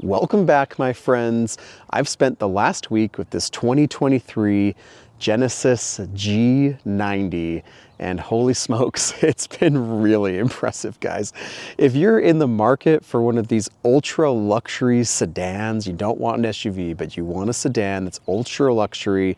Welcome back, my friends. I've spent the last week with this 2023 Genesis G90, and holy smokes, it's been really impressive, guys. If you're in the market for one of these ultra luxury sedans, you don't want an SUV, but you want a sedan that's ultra luxury,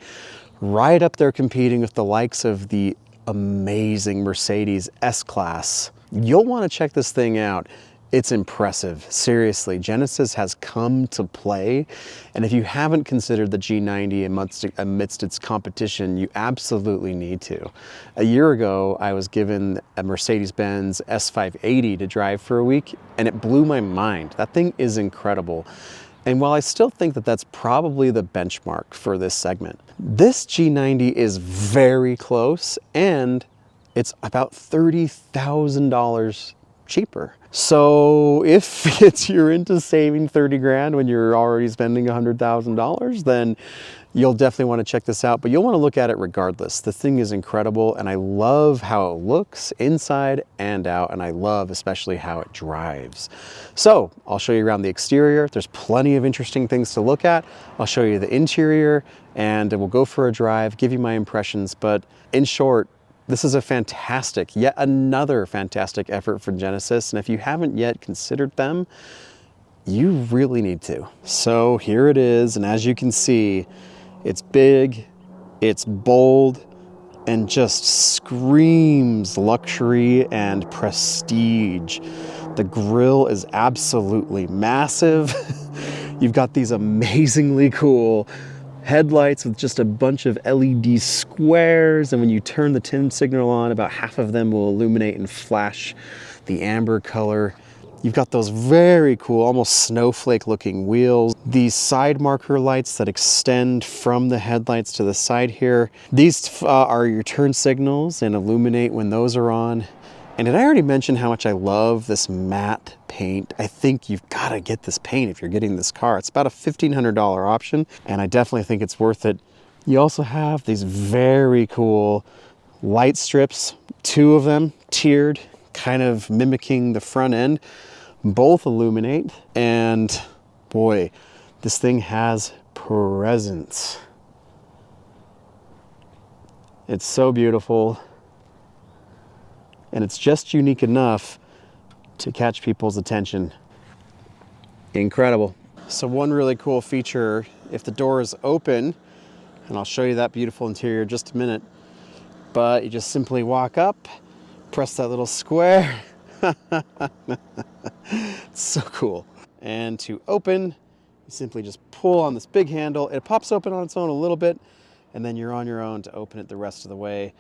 right up there competing with the likes of the amazing Mercedes S-Class, you'll want to check this thing out. It's impressive. Seriously, Genesis has come to play. And if you haven't considered the G90 amidst its competition, you absolutely need to. A year ago, I was given a Mercedes-Benz S580 to drive for a week, and it blew my mind. That thing is incredible. And while I still think that that's probably the benchmark for this segment, this G90 is very close, and it's about $30,000 cheaper. So if you're into saving 30 grand when you're already spending $100,000, then you'll definitely want to check this out, but you'll want to look at it regardless. The thing is incredible, and I love how it looks inside and out, and I love especially how it drives. So I'll show you around the exterior. There's plenty of interesting things to look at. I'll show you the interior, and we'll go for a drive, give you my impressions, but in short, this is yet another fantastic effort from Genesis, and if you haven't yet considered them, you really need to. So here it is, and as you can see, it's big, it's bold, and just screams luxury and prestige. The grille is absolutely massive. You've got these amazingly cool headlights with just a bunch of LED squares, and when you turn the turn signal on, about half of them will illuminate and flash the amber color. You've got those very cool, almost snowflake looking wheels. These side marker lights that extend from the headlights to the side here. These are your turn signals and illuminate when those are on. And did I already mention how much I love this matte paint? I think you've got to get this paint if you're getting this car. It's about a $1,500 option, and I definitely think it's worth it. You also have these very cool light strips, two of them tiered, kind of mimicking the front end. Both illuminate, and boy, this thing has presence. It's so beautiful. And it's just unique enough to catch people's attention. Incredible. So one really cool feature, if the door is open, and I'll show you that beautiful interior in just a minute, but you just simply walk up, press that little square. It's so cool. And to open, you simply just pull on this big handle. It pops open on its own a little bit, and then you're on your own to open it the rest of the way.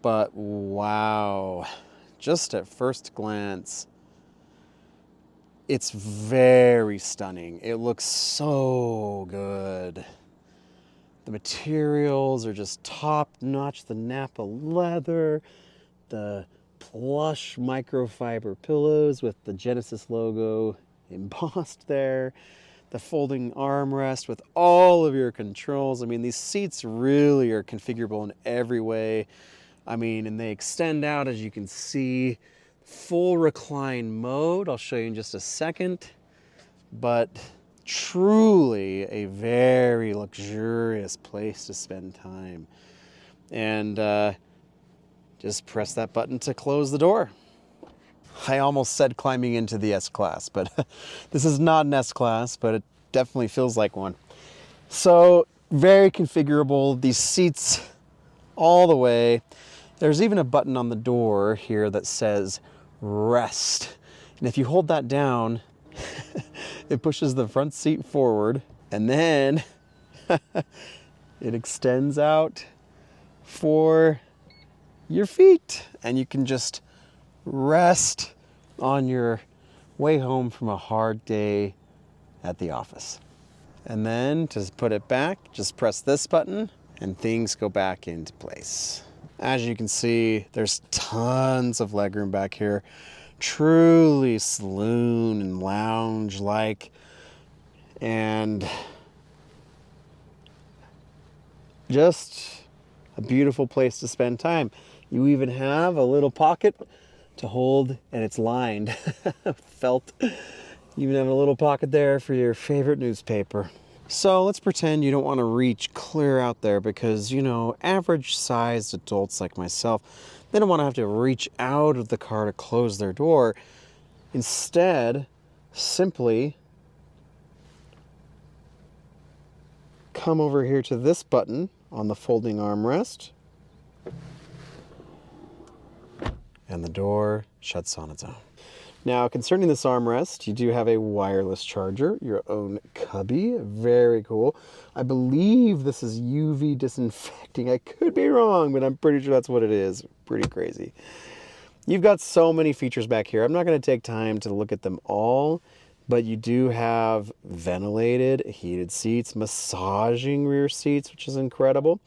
But wow, just at first glance, it's very stunning. It looks so good. The materials are just top notch. The Napa leather, the plush microfiber pillows with the Genesis logo embossed there, the folding armrest with all of your controls. I mean, these seats really are configurable in every way. I mean, and they extend out, as you can see, full recline mode. I'll show you in just a second, but truly a very luxurious place to spend time. And just press that button to close the door. I almost said climbing into the S-Class, but this is not an S-Class, but it definitely feels like one. So very configurable, these seats all the way. There's even a button on the door here that says rest. And if you hold that down, it pushes the front seat forward, and then it extends out for your feet. And you can just rest on your way home from a hard day at the office. And then to put it back, just press this button and things go back into place. As you can see, there's tons of legroom back here. Truly saloon and lounge-like. And just a beautiful place to spend time. You even have a little pocket to hold, and it's lined with felt Even have a little pocket there for your favorite newspaper. So let's pretend you don't want to reach clear out there because, you know, average sized adults like myself, they don't want to have to reach out of the car to close their door. Instead, simply come over here to this button on the folding armrest, and the door shuts on its own. Now, concerning this armrest, you do have a wireless charger, your own cubby, very cool. I believe this is UV disinfecting. I could be wrong, but I'm pretty sure that's what it is. Pretty crazy. You've got so many features back here. I'm not going to take time to look at them all, but you do have ventilated, heated seats, massaging rear seats, which is incredible.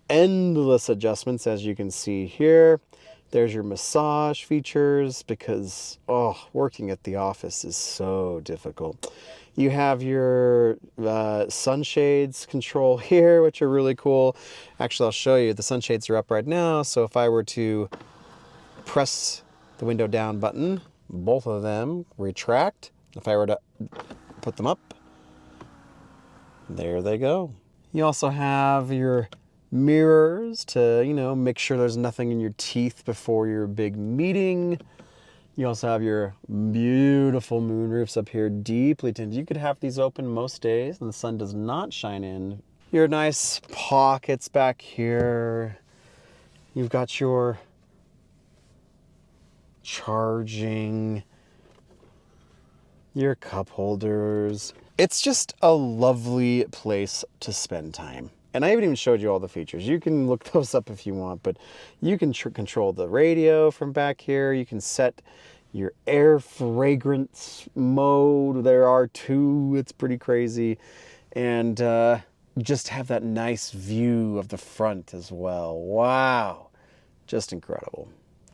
Endless adjustments, as you can see here. There's your massage features because, working at the office is so difficult. You have your sunshades control here, which are really cool. Actually, I'll show you. The sunshades are up right now, so if I were to press the window down button, both of them retract. If I were to put them up, there they go. You also have your mirrors to, you know, make sure there's nothing in your teeth before your big meeting. You also have your beautiful moonroofs up here, deeply tinted. You could have these open most days and the sun does not shine in. Your nice pockets back here. You've got your charging, your cup holders. It's just a lovely place to spend time. And I haven't even showed you all the features. You can look those up if you want, but you can control the radio from back here. You can set your air fragrance mode. There are two. It's pretty crazy. And just have that nice view of the front as well. Wow. Just incredible.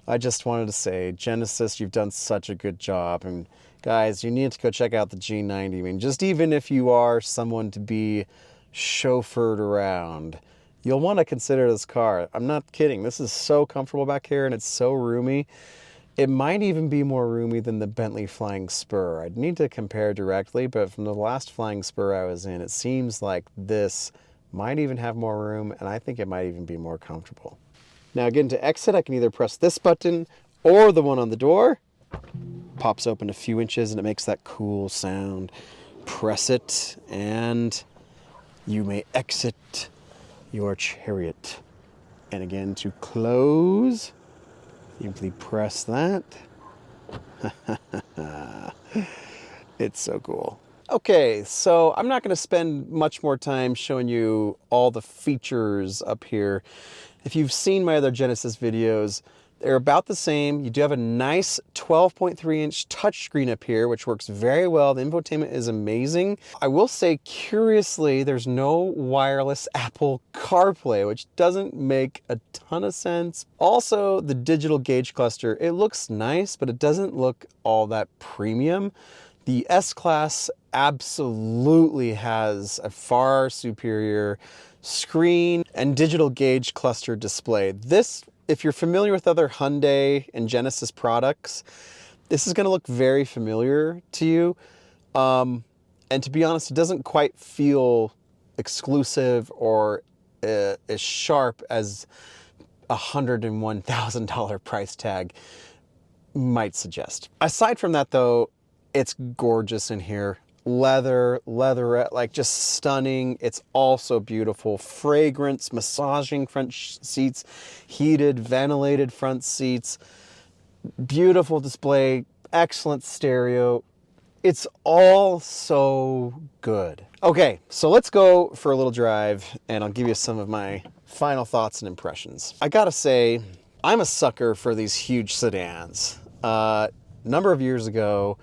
I just wanted to say, Genesis, you've done such a good job. And guys, you need to go check out the G90. I mean, just even if you are someone to be chauffeured around, you'll want to consider this car. I'm not kidding. This is so comfortable back here and it's so roomy. It might even be more roomy than the Bentley Flying Spur. I'd need to compare directly, but from the last Flying Spur I was in, it seems like this might even have more room, and I think it might even be more comfortable. Now again, to exit, I can either press this button or the one on the door. Pops open a few inches and it makes that cool sound. Press it and you may exit your chariot. And again, to close, simply press that. It's so cool. Okay, so I'm not going to spend much more time showing you all the features up here. If you've seen my other Genesis videos, they're about the same. You do have a nice 12.3-inch touchscreen up here, which works very well. The infotainment is amazing. I will say, curiously, there's no wireless Apple CarPlay, which doesn't make a ton of sense. Also, the digital gauge cluster, it looks nice, but it doesn't look all that premium. The S-Class absolutely has a far superior screen and digital gauge cluster display. This, if you're familiar with other Hyundai and Genesis products, this is going to look very familiar to you. And to be honest, it doesn't quite feel exclusive or as sharp as a $101,000 price tag might suggest. Aside from that though, it's gorgeous in here. Leatherette, like just stunning. It's also beautiful. Fragrance, massaging front seats, heated, ventilated front seats, beautiful display, excellent stereo. It's all so good. Okay, so let's go for a little drive and I'll give you some of my final thoughts and impressions. I gotta say, I'm a sucker for these huge sedans. A number of years ago,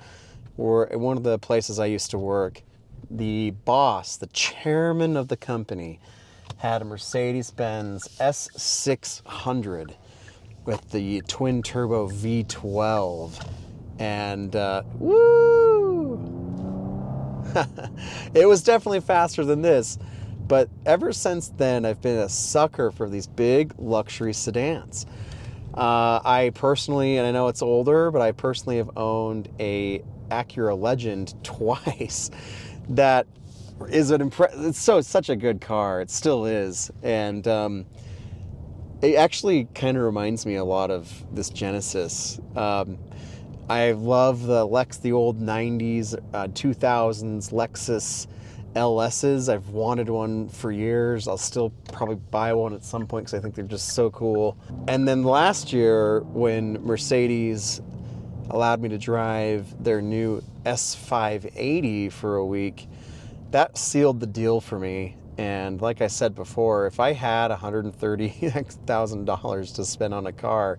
or at one of the places I used to work, the boss, the chairman of the company, had a Mercedes-Benz S600 with the twin turbo V12. And woo! It was definitely faster than this. But ever since then, I've been a sucker for these big luxury sedans. I personally, and I know it's older, but I personally have owned a Acura Legend twice. That is it's such a good car. It still is. And it actually kind of reminds me a lot of this Genesis. I love the old 90s, 2000s Lexus LSs. I've wanted one for years. I'll still probably buy one at some point because I think they're just so cool. And then last year, when Mercedes allowed me to drive their new S580 for a week, that sealed the deal for me. And like I said before, if I had $130,000 to spend on a car,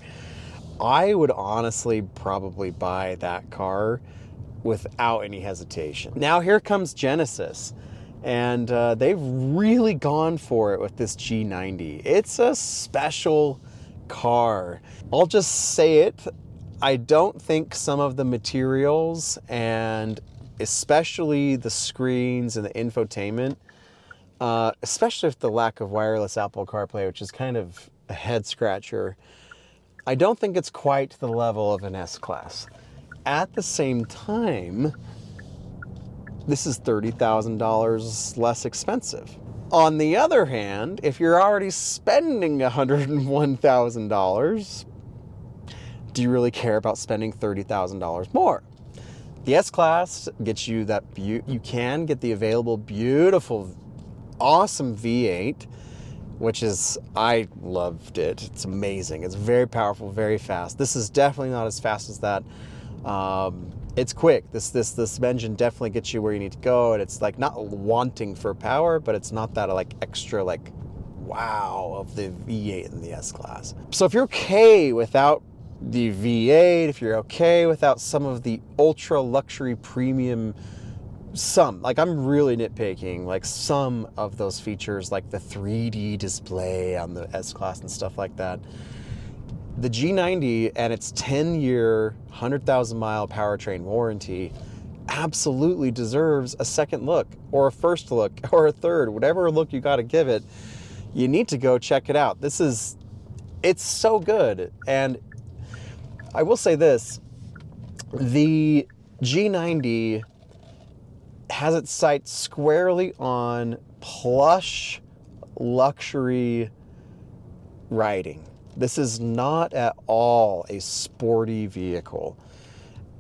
I would honestly probably buy that car without any hesitation. Now here comes Genesis, and they've really gone for it with this G90. It's a special car. I'll just say it. I don't think some of the materials, and especially the screens and the infotainment, especially with the lack of wireless Apple CarPlay, which is kind of a head scratcher, I don't think it's quite to the level of an S-Class. At the same time, this is $30,000 less expensive. On the other hand, if you're already spending $101,000, do you really care about spending $30,000 more? The S-Class gets you that, you can get the available, beautiful, awesome V8, which is, I loved it. It's amazing. It's very powerful, very fast. This is definitely not as fast as that. It's quick. This engine definitely gets you where you need to go, and it's like not wanting for power, but it's not that like extra like wow of the V8 in the S-Class. So if you're okay without the V8, if you're okay without some of the ultra luxury premium, like I'm really nitpicking, like some of those features, like the 3D display on the S-Class and stuff like that, the G90 and its 10-year, 100,000-mile powertrain warranty absolutely deserves a second look, or a first look, or a third, whatever look you got to give it. You need to go check it out. It's so good. And I will say this, the G90 has its sights squarely on plush luxury riding. This is not at all a sporty vehicle,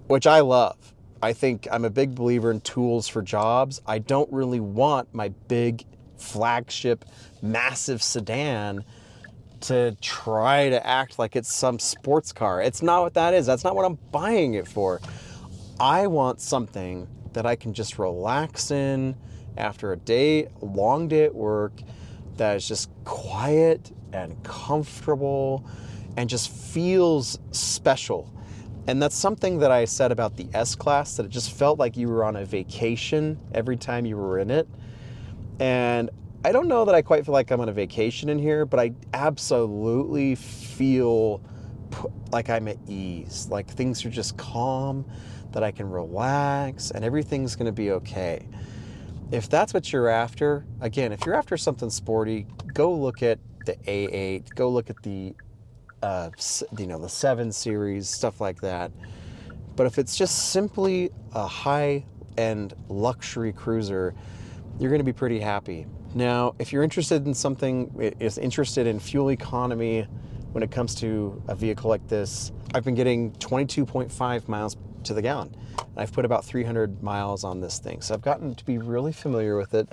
which I love. I think I'm a big believer in tools for jobs. I don't really want my big flagship, massive sedan to try to act like it's some sports car. It's not what that is. That's not what I'm buying it for. I want something that I can just relax in after a long day at work, that is just quiet and comfortable and just feels special. And that's something that I said about the S-Class, that it just felt like you were on a vacation every time you were in it. And I don't know that I quite feel like I'm on a vacation in here, but I absolutely feel like I'm at ease, like things are just calm, that I can relax and everything's going to be okay. If that's what you're after, again, if you're after something sporty, go look at the A8, go look at the the 7 Series, stuff like that. But if it's just simply a high-end luxury cruiser, you're going to be pretty happy. Now, if you're interested in interested in fuel economy when it comes to a vehicle like this, I've been getting 22.5 miles to the gallon. I've put about 300 miles on this thing, so I've gotten to be really familiar with it.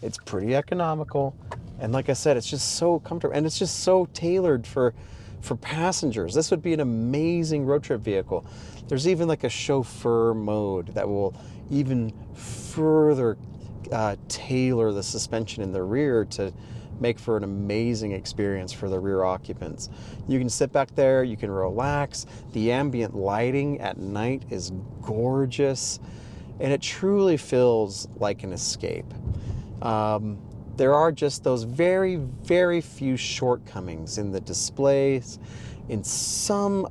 It's pretty economical, and like I said, it's just so comfortable, and it's just so tailored for passengers. This would be an amazing road trip vehicle. There's even like a chauffeur mode that will even further tailor the suspension in the rear to make for an amazing experience for the rear occupants. You can sit back there, you can relax. The ambient lighting at night is gorgeous, and it truly feels like an escape. There are just those very, very few shortcomings in the displays, in some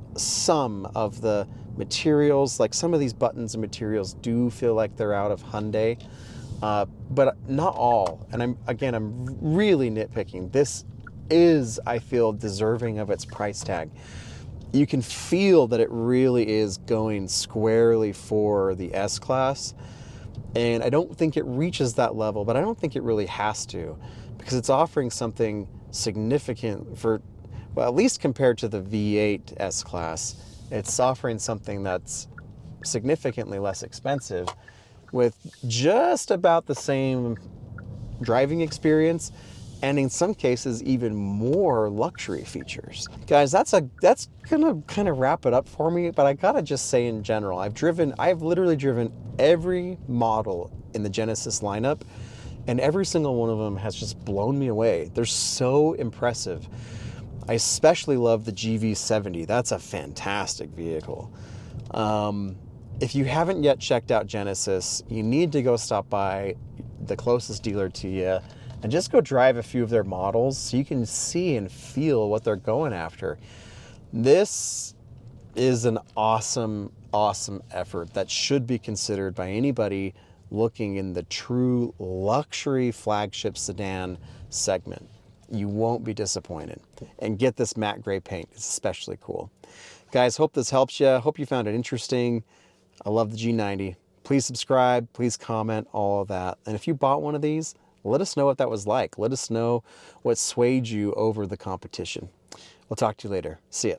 of the materials. Like some of these buttons and materials do feel like they're out of Hyundai. But not all. And I'm really nitpicking. This is, I feel, deserving of its price tag. you can feel that it really is going squarely for the S-Class. And I don't think it reaches that level, but I don't think it really has to, because it's offering something significant for, well, at least compared to the V8 S-Class, it's offering something that's significantly less expensive with just about the same driving experience, and in some cases even more luxury features. Guys, that's gonna kind of wrap it up for me, but I gotta just say in general, I've literally driven every model in the Genesis lineup, and every single one of them has just blown me away. They're so impressive. I especially love the GV70. That's a fantastic vehicle. If you haven't yet checked out Genesis, you need to go stop by the closest dealer to you and just go drive a few of their models so you can see and feel what they're going after. This is an awesome, awesome effort that should be considered by anybody looking in the true luxury flagship sedan segment. You won't be disappointed. And get this matte gray paint. It's especially cool. Guys, hope this helps you. Hope you found it interesting. I love the G90. Please subscribe, please comment, all of that. And if you bought one of these, let us know what that was like. Let us know what swayed you over the competition. We'll talk to you later. See ya.